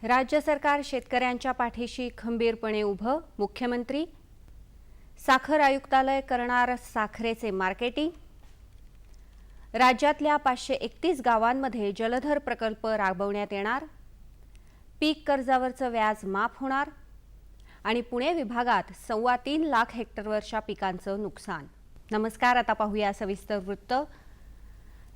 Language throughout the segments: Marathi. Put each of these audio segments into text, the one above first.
राज्य सरकार शेतकऱ्यांच्या पाठीशी खंबीरपणे उभं, मुख्यमंत्री. साखर आयुक्तालय करणार साखरेचे मार्केटिंग. राज्यातल्या 531 गावांमध्ये जलधर प्रकल्प राबवण्यात येणार. पीक कर्जावरचं व्याज माफ होणार. आणि पुणे विभागात 3.25 लाख हेक्टरवरच्या पिकांचं नुकसान. नमस्कार, आता पाहूया सविस्तर वृत्त.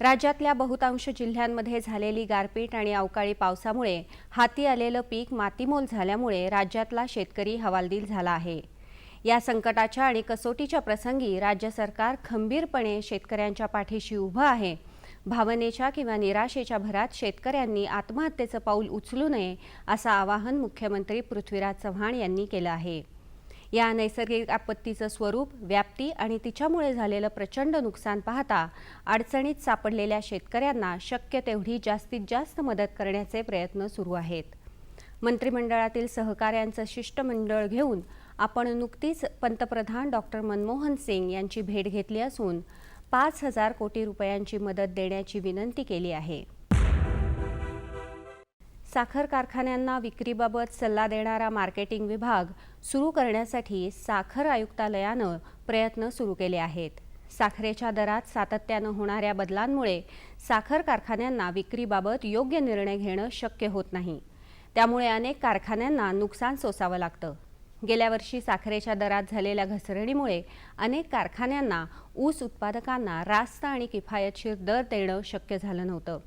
राज्यातल्या बहुतांश जिल्ह्यांमध्ये झालेली गारपीट आणि अवकाळी पावसामुळे हाती आलेलं पीक मातीमोल झाल्यामुळे राज्यातला शेतकरी हवालदिल झाला आहे. या संकटाच्या आणि कसोटीच्या प्रसंगी राज्य सरकार खंबीरपणे शेतकऱ्यांच्या पाठीशी उभं आहे. भावनेच्या किंवा निराशेच्या भरात शेतकऱ्यांनी आत्महत्येचं पाऊल उचलू नये असं आवाहन मुख्यमंत्री पृथ्वीराज चव्हाण यांनी केलं आहे. या नैसर्गिक आपत्तीचं स्वरूप, व्याप्ती आणि तिच्यामुळे झालेलं प्रचंड नुकसान पाहता अडचणीत सापडलेल्या शेतकऱ्यांना शक्य तेवढी जास्तीत जास्त मदत करण्याचे प्रयत्न सुरू आहेत. मंत्रिमंडळातील सहकाऱ्यांचं शिष्टमंडळ घेऊन आपण नुकतीच पंतप्रधान डॉक्टर मनमोहन सिंग यांची भेट घेतली असून 5,000 कोटी रुपयांची मदत देण्याची विनंती केली आहे. साखर कारखान्यांना विक्रीबाबत सल्ला देणारा मार्केटिंग विभाग सुरू करण्यासाठी साखर आयुक्तालयानं प्रयत्न सुरू केले आहेत. साखरेच्या दरात सातत्यानं होणाऱ्या बदलांमुळे साखर कारखान्यांना विक्रीबाबत योग्य निर्णय घेणं शक्य होत नाही. त्यामुळे अनेक कारखान्यांना नुकसान सोसावं लागतं. गेल्या वर्षी साखरेच्या दरात झालेल्या घसरणीमुळे अनेक कारखान्यांना ऊस उत्पादकांना रास्त आणि किफायतशीर दर देणं शक्य झालं नव्हतं.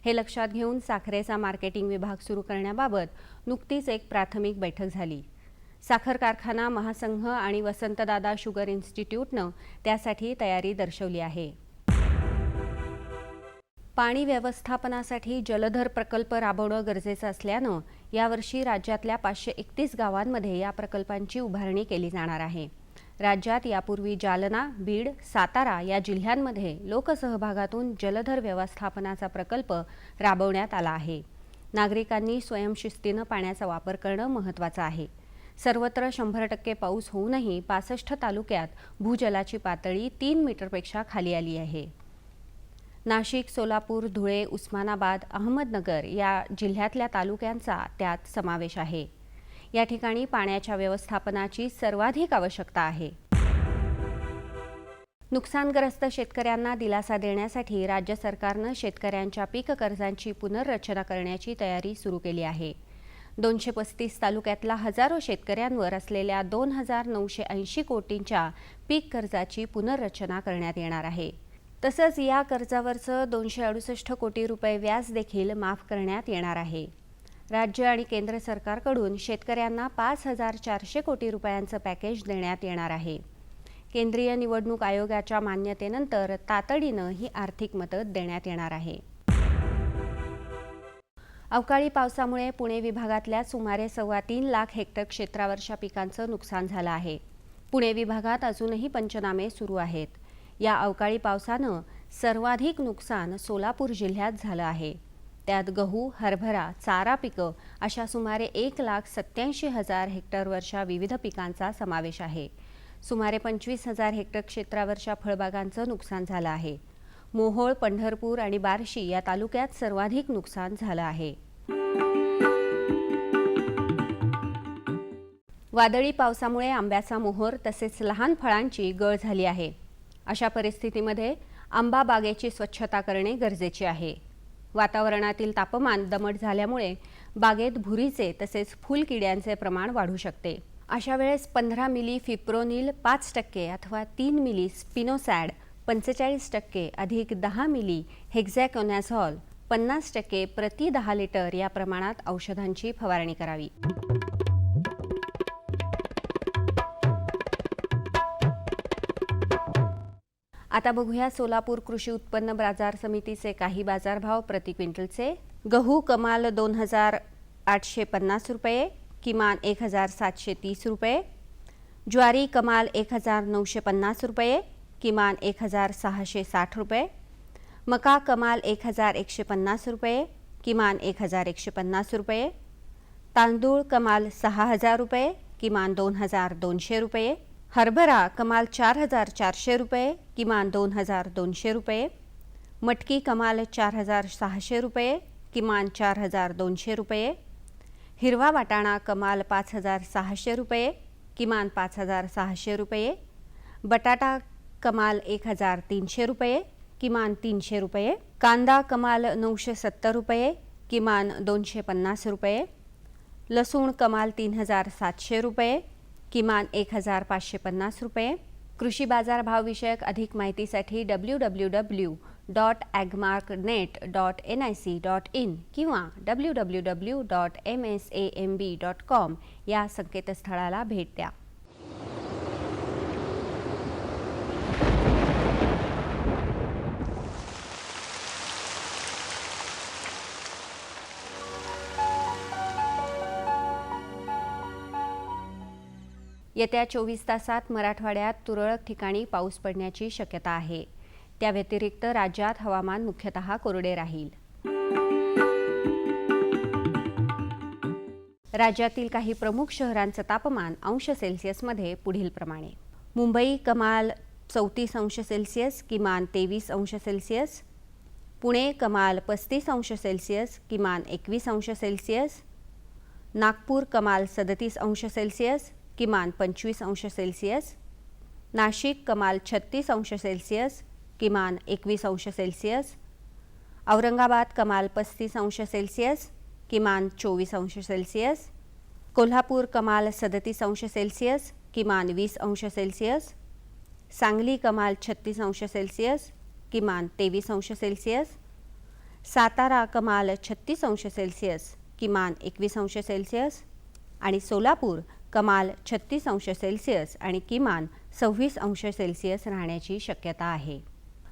हे लक्षात घेऊन साखरेचा मार्केटिंग विभाग सुरू करण्याबाबत नुकतीच एक प्राथमिक बैठक झाली. साखर कारखाना महासंघ आणि वसंतदादा शुगर इन्स्टिट्यूटनं त्यासाठी तयारी दर्शवली आहे. पाणी व्यवस्थापनासाठी जलधर प्रकल्प राबवणं गरजेचं असल्यानं यावर्षी राज्यातल्या 531 गावांमध्ये या प्रकल्पांची उभारणी केली जाणार आहे. राज्यात यापूर्वी जालना, बीड, सातारा या जिल्ह्यांमध्ये लोकसहभागातून जलधर व्यवस्थापनाचा प्रकल्प राबवण्यात आला आहे. नागरिकांनी स्वयंशिस्तीनं पाण्याचा वापर करणं महत्त्वाचं आहे. सर्वत्र 100% पाऊस होऊनही 65 तालुक्यात भूजलाची पातळी 3 मीटरपेक्षा खाली आली आहे. नाशिक, सोलापूर, धुळे, उस्मानाबाद, अहमदनगर या जिल्ह्यातल्या तालुक्यांचा त्यात समावेश आहे. या ठिकाणी पाण्याच्या व्यवस्थापनाची सर्वाधिक आवश्यकता आहे. नुकसानग्रस्त शेतकऱ्यांना दिलासा देण्यासाठी राज्य सरकारनं शेतकऱ्यांच्या पीक कर्जांची पुनर्रचना करण्याची तयारी सुरू केली आहे. 235 तालुक्यातल्या हजारो शेतकऱ्यांवर असलेल्या 2,980 कोटींच्या पीक कर्जाची पुनर्रचना करण्यात येणार आहे. तसंच या कर्जावरचं 268 कोटी रुपये व्याज देखील माफ करण्यात येणार आहे. राज्य आणि केंद्र सरकारकडून शेतकऱ्यांना 5,400 कोटी रुपयांचं पॅकेज देण्यात येणार आहे. केंद्रीय निवडणूक आयोगाच्या मान्यतेनंतर तातडीनं ही आर्थिक मदत देण्यात येणार आहे. अवकाळी पावसामुळे पुणे विभागातल्या सुमारे 3.25 लाख हेक्टर क्षेत्रावरच्या पिकांचं नुकसान झालं आहे. पुणे विभागात अजूनही पंचनामे सुरू आहेत. या अवकाळी पावसानं सर्वाधिक नुकसान सोलापूर जिल्ह्यात झालं आहे. त्यात गहू, हरभरा, चारा पिकं अशा सुमारे 1,87,000 हेक्टरवरच्या विविध पिकांचा समावेश आहे. सुमारे 25,000 हेक्टर क्षेत्रावरच्या फळबागांचं नुकसान झालं आहे. मोहोळ, पंढरपूर आणि बार्शी या तालुक्यात सर्वाधिक नुकसान झालं आहे. वादळी पावसामुळे आंब्याचा मोहोर तसेच लहान फळांची गळ झाली आहे. अशा परिस्थितीमध्ये आंबा बागेची स्वच्छता करणे गरजेचे आहे. वातावरणातील तापमान दमट झाल्यामुळे बागेत भुरीचे तसेच फुलकिड्यांचे प्रमाण वाढू शकते. अशा वेळेस 15 मिली फिप्रोनिल 5% अथवा 3 मिली स्पिनोसॅड 45% अधिक 10 मिली हेक्झॅकोनॅझॉल 50% प्रति 10 लिटर या प्रमाणात औषधांची फवारणी करावी. आता बघूया सोलापूर कृषी उत्पन्न बाजार समितीचे काही बाजारभाव प्रति क्विंटलचे. गहू कमाल 2,850 रुपये, किमान 1,730 रुपये. ज्वारी कमाल 1,950 रुपये, किमान 1,660 रुपये. मका कमाल 1,150 रुपये, किमान 1,150 रुपये. तांदूळ कमाल 6,000 रुपये, किमान 2,200 रुपये. हरभरा कमाल 4,400 रुपये, किमान 2,200 रुपये. मटकी कमाल 4,600 रुपये, किमान 4,200 रुपये. हिरवा वाटाणा कमाल 5,600 रुपये, किमान 5,600 रुपये. बटाटा कमाल 1,300 रुपये, किमान 300 रुपये. कांदा कमाल 970 रुपये, किमान 250 रुपये. लसूण कमाल 3,700 रुपये, किमान 1,550 रुपये. कृषी बाजार भाव विषयक अधिक माहितीसाठी www.agmarknet.nic.in किंवा www.msamb.com या संकेतस्थळाला भेट द्या. येत्या 24 तासात मराठवाड्यात तुरळक ठिकाणी पाऊस पडण्याची शक्यता आहे. त्या व्यतिरिक्त राज्यात हवामान मुख्यतः कोरडे राहील. राज्यातील काही प्रमुख शहरांचं तापमान अंश सेल्सिअसमध्ये पुढील प्रमाणे. मुंबई कमाल 34 अंश सेल्सिअस, किमान 23 अंश सेल्सिअस. पुणे कमाल 35 अंश सेल्सिअस, किमान 21 अंश सेल्सिअस. नागपूर कमाल 37 अंश सेल्सिअस, किमान 25 अंश सेल्सिअस. नाशिक कमाल 36 अंश सेल्सिअस, किमान 21 अंश सेल्सिअस. औरंगाबाद कमाल 35 अंश सेल्सिअस, किमान 24 अंश सेल्सिअस. कोल्हापूर कमाल 37 अंश सेल्सिअस, किमान 20 अंश सेल्सिअस. सांगली कमाल 36 अंश सेल्सिअस, किमान 23 अंश सेल्सिअस. सातारा कमाल 36 अंश सेल्सिअस, किमान 21 अंश सेल्सिअस. आणि सोलापूर कमाल 36 अंश सेल्सिअस आणि किमान 26 अंश सेल्सिअस राहण्याची शक्यता आहे.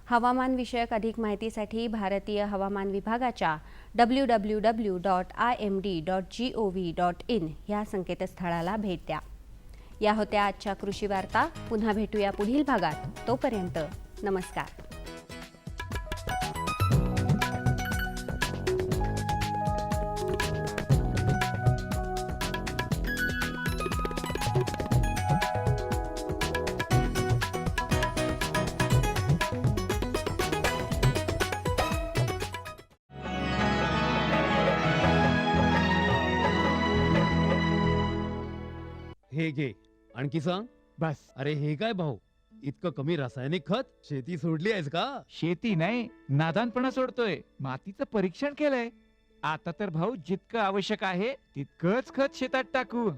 हवामान विषयक अधिक माहितीसाठी भारतीय हवामान विभागाच्या www.imd.gov.in या संकेतस्थळाला भेट द्या. या होत्या आजच्या कृषी वार्ता. पुन्हा भेटूया पुढील भागात. तोपर्यंत नमस्कार. हे घे आणखी सांग. बस. अरे हे काय भाऊ, इतकं कमी रासायनिक खत? शेती सोडली आहेस का? शेती नाही, नादानपणा सोडतोय. मातीचं परीक्षण केलंय. आता तर भाऊ जितकं आवश्यक आहे तितकंच खत शेतात टाकू.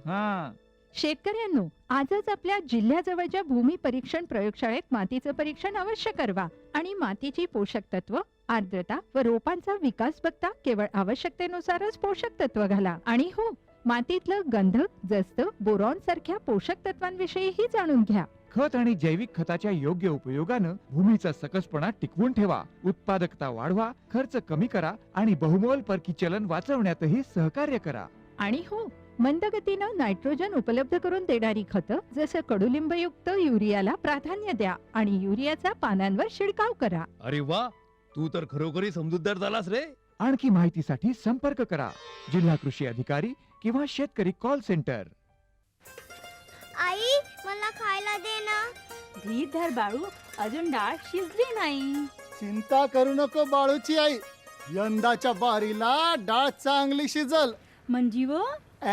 शेतकऱ्यांनो, आजच आपल्या जिल्ह्याजवळच्या भूमी परीक्षण प्रयोगशाळेत मातीचं परीक्षण अवश्य करवा आणि मातीची पोषक तत्व, आर्द्रता व रोपांचा विकास बघता केवळ आवश्यकतेनुसारच पोषक तत्व घाला. आणि हो, मातीतलं गंधक, जस्त, बोरॉन सारख्या पोषक तत्वांविषयीही जाणून घ्या. खत आणि जैविक खताच्या योग्य उपयोगानं भूमीचा सकसपणा टिकवून ठेवा, उत्पादकता वाढवा, खर्च कमी करा आणि बहुमोल परकी चलन वाचवण्यातही सहकार्य करा. आणि हो, मंद गतीनं नायट्रोजन उपलब्ध करून देणारी खतं जसं कडुलिंबयुक्त युरियाला प्राधान्य द्या आणि युरियाचा पानांवर शिडकाव करा. अरे वा, तू तर खरोखरी समजूतदार झालास रे. आणखी माहितीसाठी संपर्क करा जिल्हा कृषी अधिकारी किंवा शेतकरी कॉल सेंटर. आई, मला खायला दे ना. धीर धर बाळू, अजून डाळ शिजली नाही. चिंता करू नको बाळूची आई, यंदाच्या बारीला डाळ चांगली शिजल. म्हणजे व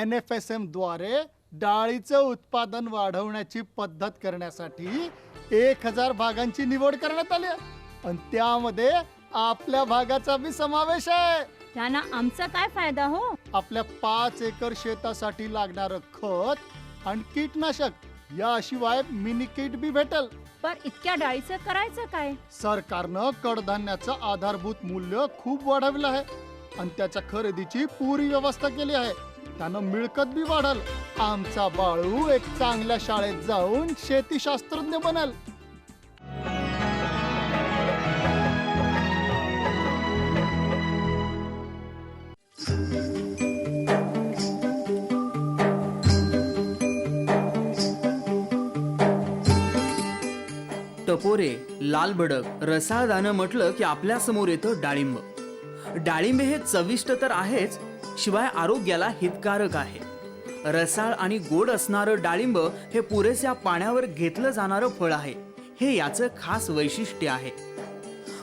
NFSM द्वारे डाळीचं उत्पादन वाढवण्याची पद्धत करण्यासाठी 1000 भागांची निवड करण्यात आली आणि त्यामध्ये आपल्या भागाचा बी समावेश आहे. त्यांना आमचा काय फायदा हो? आपल्या 5 एकर शेतासाठी लागणारं खत आणि कीटनाशक, याशिवाय मिनी किट बी भेटल. पर इतक्या डाळीचं करायचं काय? सरकारनं कडधान्याचं आधारभूत मूल्य खूप वाढवलं आहे आणि त्याच्या खरेदीची पुरी व्यवस्था केली आहे. त्यानं मिळकत बी वाढल. आमचा बाळू एक चांगल्या शाळेत जाऊन शेतीशास्त्रज्ञ बनल. टपोरे, लाल भडक, रसाळ दाणं म्हटलं की आपल्या समोर येतं डाळिंब. डाळिंब हे चविष्ट तर आहेच, शिवाय आरोग्याला हितकारक आहे. रसाळ आणि गोड असणारं डाळिंब हे पुरेशा पाण्यावर घेतलं जाणारं फळ आहे. हे याचं खास वैशिष्ट्य आहे.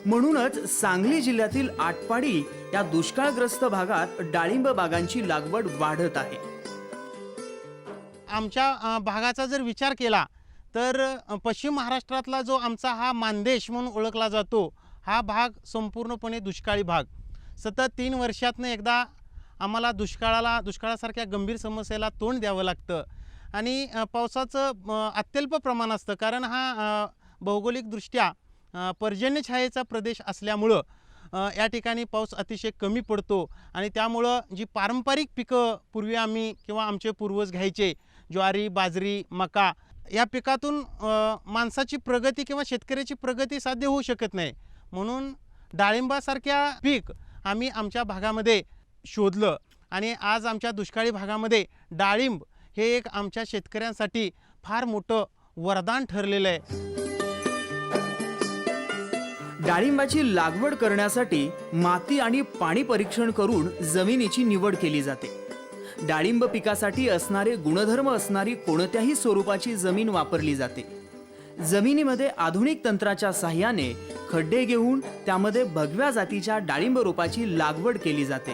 म्हणूनच सांगली जिल्ह्यातील आटपाडी या दुष्काळग्रस्त भागात डाळिंब बागांची लागवड वाढत आहे. आमच्या भागाचा जर विचार केला तर पश्चिम महाराष्ट्रातला जो आमचा हा मानदेश म्हणून ओळखला जातो, हा भाग संपूर्णपणे दुष्काळी भाग. सतत 3 वर्षातनं एकदा आम्हाला दुष्काळासारख्या गंभीर समस्येला तोंड द्यावं लागतं आणि पावसाचं अत्यल्प प्रमाण असतं, कारण हा भौगोलिकदृष्ट्या पर्जन्यछायेचा प्रदेश असल्यामुळं या ठिकाणी पाऊस अतिशय कमी पडतो आणि त्यामुळं जी पारंपरिक पिकं पूर्वी आम्ही किंवा आमचे पूर्वज घ्यायचे, ज्वारी, बाजरी, मका, या पिकातून माणसाची प्रगती किंवा शेतकऱ्याची प्रगती साध्य होऊ शकत नाही. म्हणून डाळिंबासारख्या पीक आम्ही आमच्या भागामध्ये शोधलं आणि आज आमच्या दुष्काळी भागामध्ये डाळिंब हे एक आमच्या शेतकऱ्यांसाठी फार मोठं वरदान ठरलेलं आहे. डाळिंबाची लागवड करण्यासाठी माती आणि पाणी परीक्षण करून जमिनीची निवड केली जाते. डाळिंब पिकासाठी असणारे गुणधर्म असणारी कोणत्याही स्वरूपाची जमीन वापरली जाते. जमिनीमध्ये आधुनिक तंत्राच्या साहाय्याने खड्डे घेऊन त्यामध्ये भगव्या जातीच्या डाळिंब रोपाची लागवड केली जाते.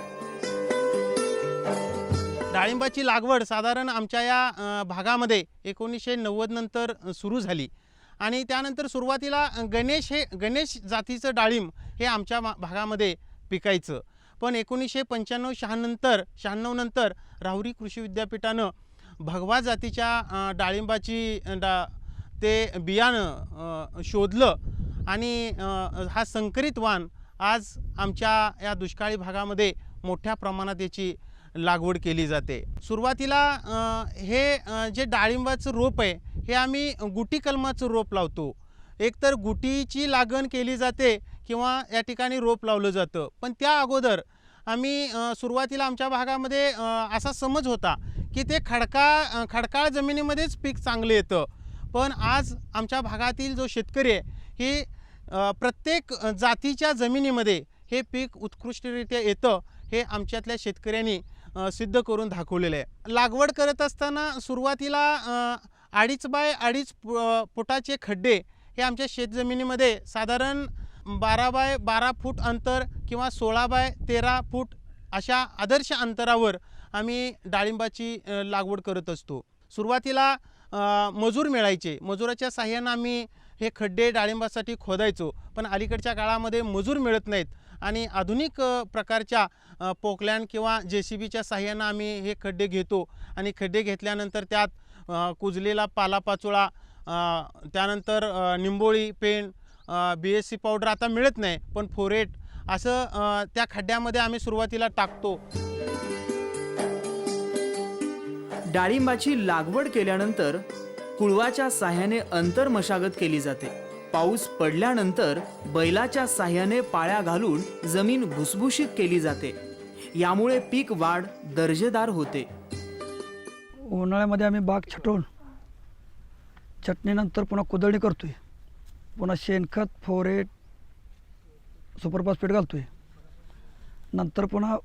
डाळिंबाची लागवड साधारण आमच्या या भागामध्ये 1990 नंतर सुरू झाली आणि त्यानंतर सुरुवातीला गणेश जातीचं डाळिंब हे आमच्या भागामध्ये पिकायचं. पण 1995-96 नंतर राहुरी कृषी विद्यापीठानं भगवा जातीच्या डाळिंबाची ते बियाणं शोधलं आणि हा संकरित वाण आज आमच्या या दुष्काळी भागामध्ये मोठ्या प्रमाणात याची लागवड केली जाते. सुरुवातीला हे जे डाळिंबाचं रोप आहे हे आम्ही गुटी कलमाचं रोप लावतो. एकतर गुटीची लागण केली जाते किंवा या ठिकाणी रोप लावलं जातं. पण त्या अगोदर आम्ही सुरुवातीला आमच्या भागामध्ये असा समज होता की ते खडकाळ जमिनीमध्येच पीक चांगलं येतं. पण आज आमच्या भागातील जो शेतकरी आहे हे प्रत्येक जातीच्या जमिनीमध्ये हे पीक उत्कृष्टरित्या येतं हे आमच्यातल्या शेतकऱ्यांनी सिद्ध करून दाखवलेलं आहे. लागवड करत असताना सुरुवातीला 2.5 बाय 2.5 फुटाचे खड्डे हे आमच्या शेतजमिनीमध्ये साधारण 12 बाय 12 फूट अंतर किंवा 16 बाय 13 फूट अशा आदर्श अंतरावर आम्ही डाळिंबाची लागवड करत असतो. सुरुवातीला मजूर मिळायचे, मजुराच्या साहाय्यानं आम्ही हे खड्डे डाळिंबासाठी खोदायचो. पण अलीकडच्या काळामध्ये मजूर मिळत नाहीत आणि आधुनिक प्रकारच्या पोकलँड किंवा JCBच्या साहाय्यानं आम्ही हे खड्डे घेतो आणि खड्डे घेतल्यानंतर त्यात कुजलेला पालापाचोळा, त्यानंतर निंबोळी, पेंड, BSC पावडर आता मिळत नाही, पण फोरेट असं त्या खड्ड्यामध्ये आम्ही सुरुवातीला टाकतो. डाळिंबाची लागवड केल्यानंतर कुळवाच्या साह्याने अंतर मशागत केली जाते. पाऊस पडल्यानंतर बैलाच्या साह्याने पाळ्या घालून जमीन भुसभुशीत केली जाते. यामुळे पीक वाढ दर्जेदार होते. उन्हाळ्यामध्ये आम्ही बाग छटवून छटणीनंतर पुन्हा कुदळणी करतोय, पुन्हा शेणखत, फोरेट, सुपर फॉस्फेट घालतोय. नंतर पुन्हा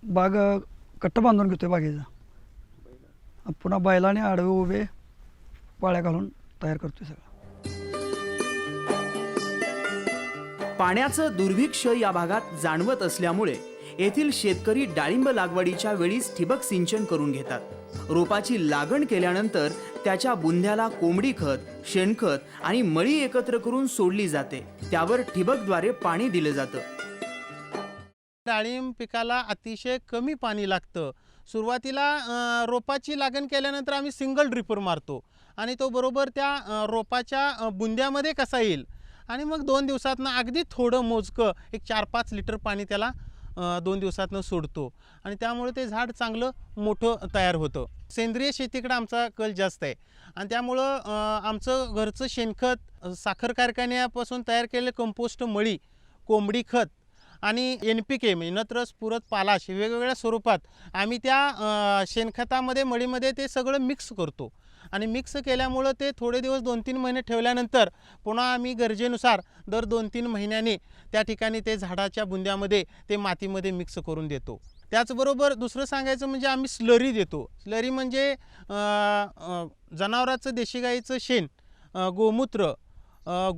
बाग कट्ट बांधून घेतोय बागेचा. पुन्हा बैलाने आडवे उभे पाळ्या घालून तयार करतोय सगळं. पाण्याचं दुर्भिक्ष्य या भागात जाणवत असल्यामुळे येथील शेतकरी डाळिंब लागवडीच्या वेळीच ठिबक सिंचन करून घेतात. रोपाची लागण केल्यानंतर त्याच्या बुंध्याला कोंबडी खत, शेणखत आणि मळी एकत्र करून सोडली जाते. त्यावर ठिबकद्वारे पाणी दिलं जातं. डाळिंब पिकाला अतिशय कमी पाणी लागतं. सुरुवातीला रोपाची लागण केल्यानंतर आम्ही सिंगल ड्रिपर मारतो आणि तो बरोबर त्या रोपाच्या बुंद्यामध्ये कसा येईल आणि मग 2 दिवसातनं अगदी थोडं मोजकं एक 4-5 लिटर पाणी त्याला 2 दिवसातनं सोडतो आणि त्यामुळे ते झाड चांगलं मोठं तयार होतं. सेंद्रिय शेतीकडे आमचा कल जास्त आहे आणि त्यामुळं आमचं घरचं शेणखत, साखर कारखान्यापासून तयार केलेलं कंपोस्ट मळी, कोंबडी खत आणि NPK म्हणजे नत्र, स्फुरद, पालाश वेगवेगळ्या स्वरूपात आम्ही त्या शेणखतामध्ये, मळीमध्ये ते सगळं मिक्स करतो आणि मिक्स केल्यामुळं ते थोडे दिवस 2-3 महिने ठेवल्यानंतर पुन्हा आम्ही गरजेनुसार दर 2-3 महिन्यांनी त्या ठिकाणी ते झाडाच्या बुंद्यामध्ये ते मातीमध्ये मिक्स करून देतो. त्याचबरोबर दुसरं सांगायचं म्हणजे आम्ही स्लरी देतो. स्लरी म्हणजे जनावराचं, देशी गाईचं शेण, गोमूत्र,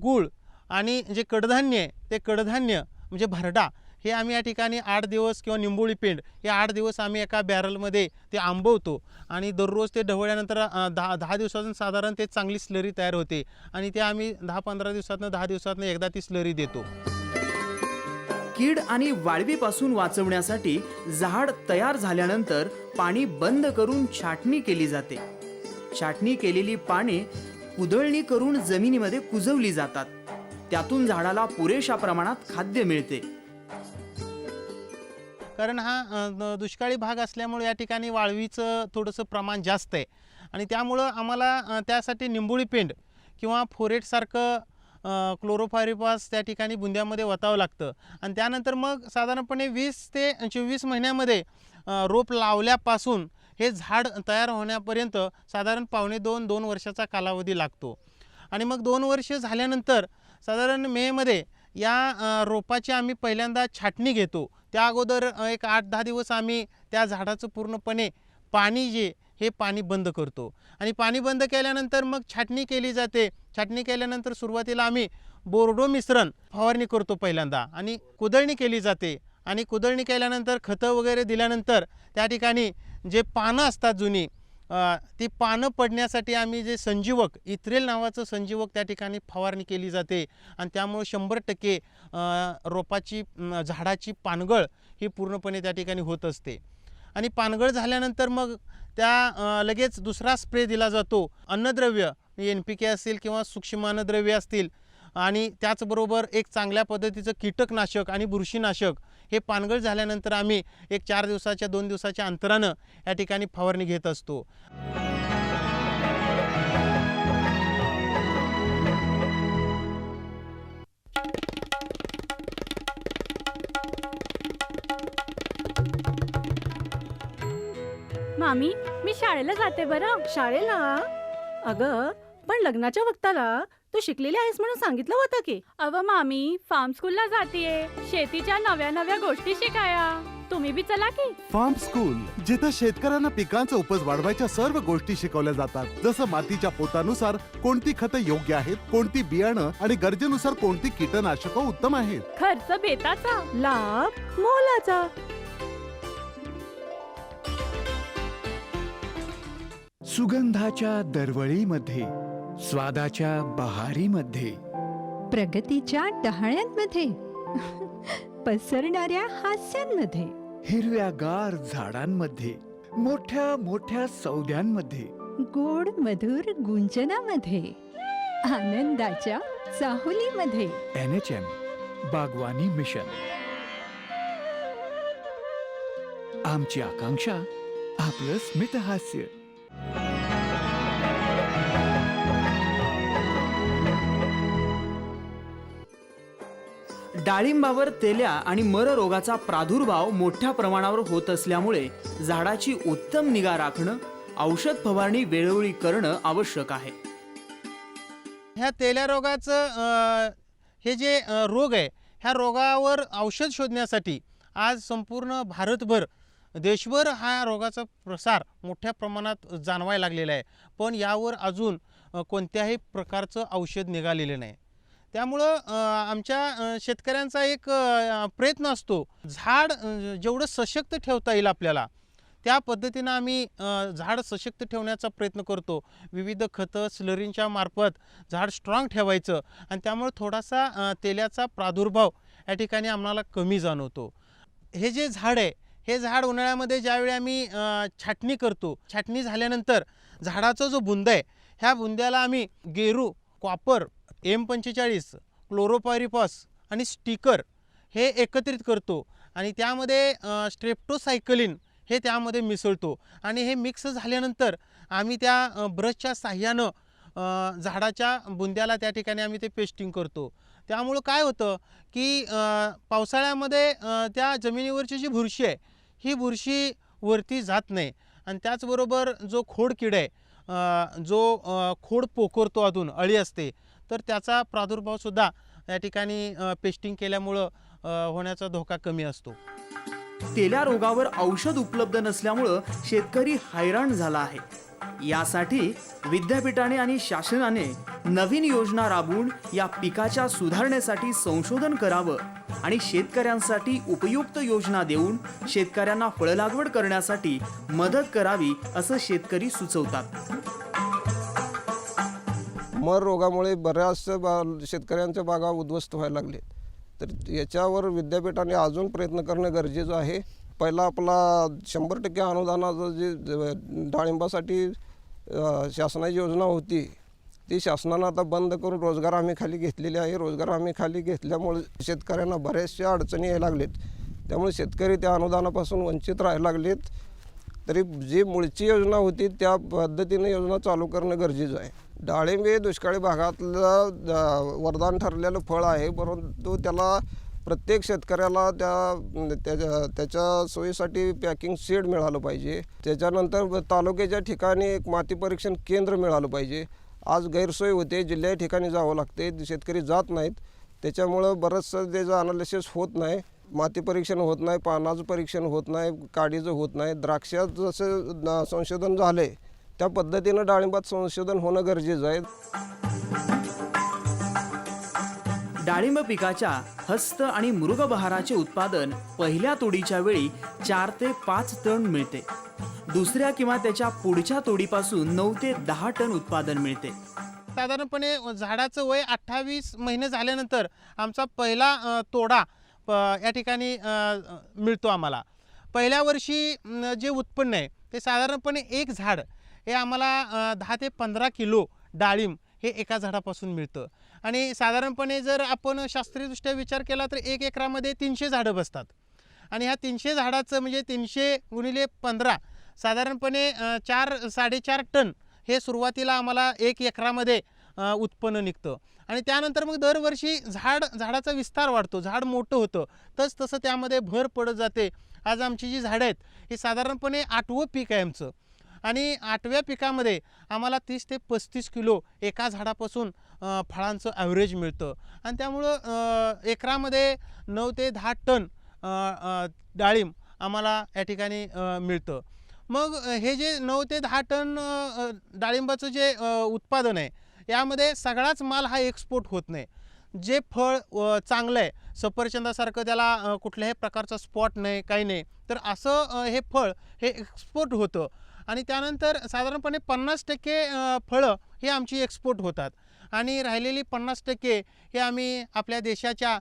गूळ आणि जे कडधान्य आहे ते कडधान्य म्हणजे भरडा हे आम्ही या ठिकाणी 8 दिवस किंवा निंबोळी पेंड हे 8 दिवस आम्ही एका बॅरलमध्ये ते आंबवतो आणि दररोज ते ढवळल्यानंतर 10 दिवसातून साधारण ते चांगली स्लरी तयार होते आणि ते आम्ही 10-15 दिवसातनं 10 दिवसातनं एकदा ती स्लरी देतो. कीड आणि वाळवीपासून वाचवण्यासाठी झाड तयार झाल्यानंतर पाणी बंद करून छाटणी केली जाते. छाटणी केलेली पाने कुदळणी करून जमिनीमध्ये कुजवली जातात. त्यातून झाडाला पुरेशा प्रमाणात खाद्य मिळते. कारण हा दुष्काळी भाग असल्यामुळे या ठिकाणी वाळवीचं थोडंसं प्रमाण जास्त आहे आणि त्यामुळं आम्हाला त्यासाठी निंबोळी पेंड किंवा फोरेटसारखं क्लोरोफायरिपास त्या ठिकाणी बुंद्यामध्ये वतावं लागतं आणि त्यानंतर मग साधारणपणे 20 ते 24 महिन्यामध्ये रोप लावल्यापासून हे झाड तयार होण्यापर्यंत साधारण 2.5 वर्षाचा कालावधी लागतो आणि मग 2 वर्ष झाल्यानंतर साधारण मेमध्ये या रोपाची आम्ही पहिल्यांदा छाटणी घेतो. त्या अगोदर एक 8-10 दिवस आम्ही त्या झाडाचं पूर्णपणे पाणी जे हे पाणी बंद करतो आणि पाणी बंद केल्यानंतर मग छाटणी केली जाते. छाटणी केल्यानंतर सुरुवातीला आम्ही बोर्डो मिश्रण फवारणी करतो पहिल्यांदा आणि कुदळणी केली जाते आणि कुदळणी केल्यानंतर खतं वगैरे दिल्यानंतर त्या ठिकाणी जे पानं असतात जुनी ती पानं पडण्यासाठी आम्ही जे संजीवक इथ्रेल नावाचं संजीवक त्या ठिकाणी फवारणी केली जाते आणि त्यामुळे 100% रोपाची झाडाची पानगळ ही पूर्णपणे त्या ठिकाणी होत असते आणि पानगळ झाल्यानंतर मग त्या लगेच दुसरा स्प्रे दिला जातो. अन्नद्रव्य NPK असेल किंवा सूक्ष्म अन्नद्रव्य असतील आणि त्याचबरोबर एक चांगल्या पद्धतीचं कीटकनाशक आणि बुरशीनाशक हे पानगळ झाल्यानंतर आम्ही एक 4 दिवसाच्या 2 दिवसाच्या अंतरानं या ठिकाणी फवारणी घेत असतो. मामी, मी शाळेला जाते बरं. शाळेला? अगं पण लग्नाच्या वक्ताला तू शिकलेली आहेस म्हणून सांगितलं होतं की. अव मामी, फार्म स्कूलला जातीये शेतीच्या नव्या नव्या गोष्टी शिकाया. तुम्ही बी चला की. फार्म स्कूल, जिथे शेतकऱ्यांना पिकांचा उपज वाढवायच्या सर्व गोष्टी शिकवल्या जातात. जसं मातीच्या पोतानुसार कोणती खतं योग्य आहेत, कोणती बियाणं आणि गरजेनुसार कोणती कीटकनाशकं उत्तम आहेत. खर्च बेताचा, लाभ मोलाचा. सुगंधाच्या दरवळीमध्ये, स्वादाच्या बहारीमध्ये, प्रगतीच्या डहाळ्यांमध्ये, पसरणाऱ्या हास्यांमध्ये, हिरव्यागार झाडांमध्ये, मोठ्या मोठ्या सौद्यांमध्ये, गोड मधुर गुंजनामध्ये, आनंदाच्या चाहुलीमध्ये. NHM बागवानी मिशन. आमची आकांक्षा आपलं स्मितहास्य. डाळिंबावर तेल्या आणि मर रोगाचा प्रादुर्भाव मोठ्या प्रमाणावर होत असल्यामुळे झाडाची उत्तम निगा राखणं, औषध फवारणी वेळोवेळी करणं आवश्यक आहे. ह्या तेल्या रोगाचं हे जे रोग आहे ह्या रोगावर औषध शोधण्यासाठी आज संपूर्ण भारतभर देशभर हा रोगाचा प्रसार मोठ्या प्रमाणात जाणवायला लागलेला आहे, पण यावर अजून कोणत्याही प्रकारचं औषध निघालेलं नाही. त्यामुळं आमच्या शेतकऱ्यांचा एक प्रयत्न असतो, झाड जेवढं सशक्त ठेवता येईल आपल्याला त्या पद्धतीनं आम्ही झाड सशक्त ठेवण्याचा प्रयत्न करतो. विविध खतं स्लरींच्या मार्फत झाड स्ट्रॉंग ठेवायचं आणि त्यामुळे थोडासा तेल्याचा प्रादुर्भाव या ठिकाणी आम्हाला कमी जाणवतो. हे जे झाड आहे हे झाड उन्हाळ्यामध्ये ज्यावेळी आम्ही छाटणी करतो, छाटणी झाल्यानंतर झाडाचा जो बुंदा आहे ह्या बुंद्याला आम्ही गेरू, कॉपर, M45, क्लोरोपायरिफॉस आणि स्टिकर हे एकत्रित करतो आणि त्यामध्ये स्ट्रेप्टोसायक्लिन हे त्यामध्ये मिसळतो आणि हे मिक्स झाल्यानंतर आम्ही त्या ब्रशच्या साह्यानं झाडाच्या बुंद्याला त्या ठिकाणी आम्ही ते पेस्टिंग करतो. त्यामुळं काय होतं की पावसाळ्यामध्ये त्या जमिनीवरची जी बुरशी आहे ही बुरशी वरती जात नाही आणि त्याचबरोबर जो खोडकीड आहे, जो खोड पोखरतो अजून अळी असते, तर त्याचा प्रादुर्भावसुद्धा या ठिकाणी पेस्टिंग केल्यामुळं होण्याचा धोका कमी असतो. तेल्या रोगावर औषध उपलब्ध नसल्यामुळं शेतकरी हैराण झाला आहे. यासाठी विद्यापीठाने आणि शासनाने नवीन योजना राबवून या पिकाच्या सुधारणेसाठी संशोधन करावं आणि शेतकऱ्यांसाठी उपयुक्त योजना देऊन शेतकऱ्यांना फळ लागवड करण्यासाठी मदत करावी असं शेतकरी सुचवतात. मर रोगामुळे बऱ्याच शेतकऱ्यांच्या बागा उद्ध्वस्त व्हायला लागले. तर याच्यावर विद्यापीठाने अजून प्रयत्न करणं गरजेचं आहे. पहिला आपला 100% अनुदानाचं जे डाळिंबासाठी शासनाची योजना होती ती शासनानं आता बंद करून रोजगार हमी खाली घेतलेली आहे. रोजगार हमी खाली घेतल्यामुळे शेतकऱ्यांना बऱ्याचशा अडचणी यायला लागलेत. त्यामुळे शेतकरी त्या अनुदानापासून वंचित राहायला लागलेत. तरी जी मूळची योजना होती त्या पद्धतीने योजना चालू करणं गरजेचं आहे. डाळिंब हे दुष्काळी भागातलं वरदान ठरलेलं फळ आहे, परंतु त्याला प्रत्येक शेतकऱ्याला त्याच्या सोयीसाठी पॅकिंग शेड मिळालं पाहिजे. त्याच्यानंतर तालुक्याच्या ठिकाणी एक माती परीक्षण केंद्र मिळालं पाहिजे. आज गैरसोय होते, जिल्ह्याच्या ठिकाणी जावं लागते, शेतकरी जात नाहीत. त्याच्यामुळं बरंचसं त्याचं अनालिसिस होत नाही. माती परीक्षण होत नाही, पानाचं परीक्षण होत नाही, काडीचं होत नाही. द्राक्षात जसं संशोधन झालं आहे त्या पद्धतीनं डाळिंबात संशोधन होणं गरजेचं आहे. डाळिंब पिकाच्या हस्त आणि मृग बहाराचे उत्पादन पहिल्या तोडीच्या वेळी 4 ते 5 टन मिळते. दुसऱ्या किंवा त्याच्या पुढच्या तोडीपासून 9 ते 10 टन उत्पादन मिळते. साधारणपणे झाडाचं वय 28 महिने झाल्यानंतर आमचा पहिला तोडा या ठिकाणी मिळतो आम्हाला. पहिल्या वर्षी जे उत्पन्न आहे ते साधारणपणे एक झाड हे आम्हाला 10 ते 15 किलो डाळिंब हे एका झाडापासून मिळतं. आणि साधारणपणे जर आपण शास्त्रीयदृष्ट्या विचार केला तर 1 एकरामध्ये 300 झाडं बसतात. आणि ह्या 300 झाडाचं म्हणजे 300 गुणिले 15 साधारणपणे 4-4.5 टन हे सुरुवातीला आम्हाला 1 एकरामध्ये उत्पन्न निघतं. आणि त्यानंतर मग दरवर्षी झाडाचा विस्तार वाढतो, झाड मोठं होतं, तसं त्यामध्ये भर पडत जाते. आज आमची जी झाडं आहेत ही साधारणपणे 8वं पीक आहे आमचं. आणि 8व्या पिकामध्ये आम्हाला 30 ते 35 किलो एका झाडापासून फळांचं ॲव्हरेज मिळतं. आणि त्यामुळं एकरामध्ये 9 ते 10 टन डाळिंब आम्हाला या ठिकाणी मिळतं. मग हे जे 9 ते 10 टन डाळिंबाचं जे उत्पादन आहे यामध्ये सगळाच माल हा एक्सपोर्ट होत नाही. जे फळ चांगलं आहे, सफरचंदासारखं त्याला कुठल्याही प्रकारचा स्पॉट नाही, काही नाही, तर असं हे फळ हे एक्सपोर्ट होतं. आणि त्यानंतर साधारणपणे 50% फळं हे आमची एक्सपोर्ट होतात. आणि राहिलेली 50% हे आम्ही आपल्या देशाच्या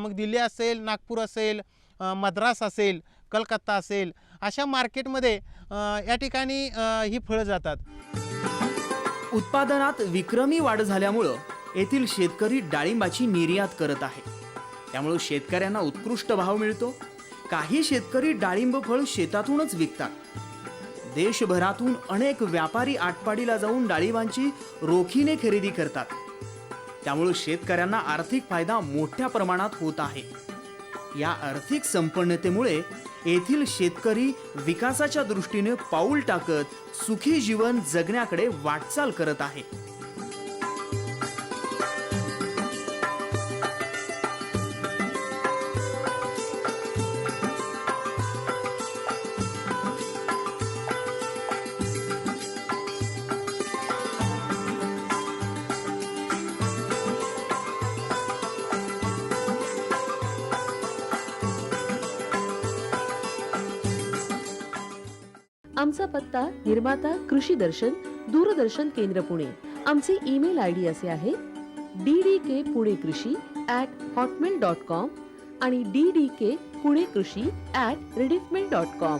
मग दिल्ली असेल, नागपूर असेल, मद्रास असेल, कलकत्ता असेल अशा मार्केटमध्ये या ठिकाणी ही फळं जातात. उत्पादनात विक्रमी वाढ झाल्यामुळं येथील शेतकरी डाळिंबाची निर्यात करत आहे. त्यामुळे शेतकऱ्यांना उत्कृष्ट भाव मिळतो. काही शेतकरी डाळिंब फळ शेतातूनच विकतात. देशभरातून अनेक व्यापारी आटपाडीला जाऊन डाळिंबांची रोखीने खरेदी करतात. त्यामुळे शेतकऱ्यांना आर्थिक फायदा मोठ्या प्रमाणात होत आहे. या आर्थिक संपन्नतेमुळे येथील शेतकरी विकासाच्या दृष्टीने पाऊल टाकत सुखी जीवन जगण्याकडे वाटचाल करत आहे. आमचा पत्ता निर्माता कृषी दर्शन, दूरदर्शन केंद्र पुणे. आमचे ईमेल ID असे आहे ddkpunekrshi@hotmail.com आणि ddkpunekrshi@rediffmail.com.